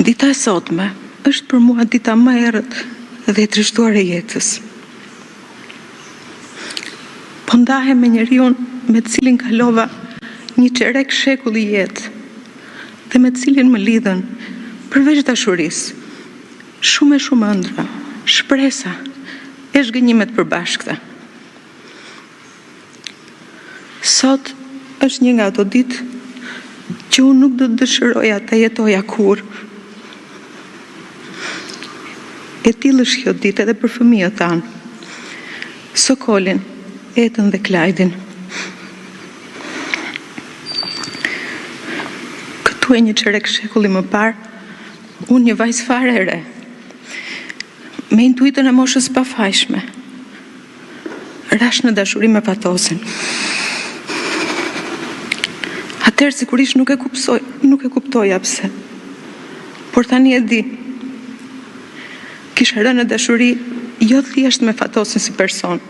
Dita e sotme është për mua dita më e errët dhe e trishtuar e jetës. Po ndahem me njeriu me të cilin kalova një çerek shekulli jetë dhe me të cilin më lidhen përveç dashurisë shumë e shumë ëndra, shpresa e zhgënjimet përbashkëta. Sot është një nga ato ditë që unë nuk do të dëshiroja të jetoja kur. E tillë është kjo ditë edhe për fëmijët tanë, Sokolin, Etën dhe Klajdin. Këtu e një çerek shekulli më parë, unë një vajzë fare e re, me intuitën e moshës pafajshme, rash në dashuri me patosin. Atëherë sigurisht nuk e kuptoja pse. Por tani e di. Kisha rënë në dashuri jo thjesht me Fatosin si person,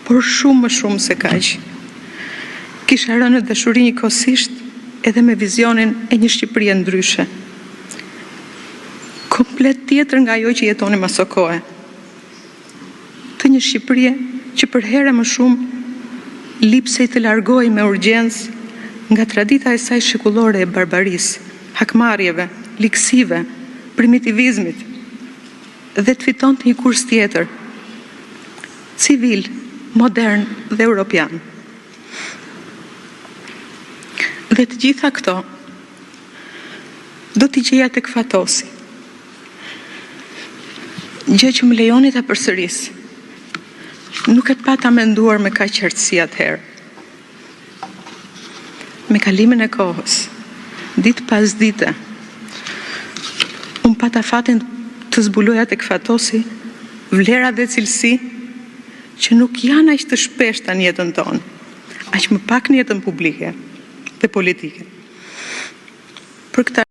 por shumë më shumë se kaq. Kisha rënë në dashuri njëkohësisht edhe me vizionin e një Shqipërie ndryshe. Komplet tjetër nga ajo që jetonim aso kohe. Të një Shqipërie që për herë më shumë lipsej të largohej me urgjencë nga tradita e saj shekullore e barbarisë, hakmarrjeve, liksive, primitivizmit dhe të fitonte një kurs tjetër, civil, modern dhe europian. Dhe të gjitha këto do t'i gjeja tek Fatosi. Gjë që më lejoni ta përsëris. Nuk e pata menduar me kaq qartësi atëherë. Me kalimin e kohës, ditë pas dite, unë pata fatin të zbuloja tek Fatosi vlera dhe cilësi që nuk janë aq të shpeshta në jetën tonë, aq më pak në jetën publike dhe politike. Për këtë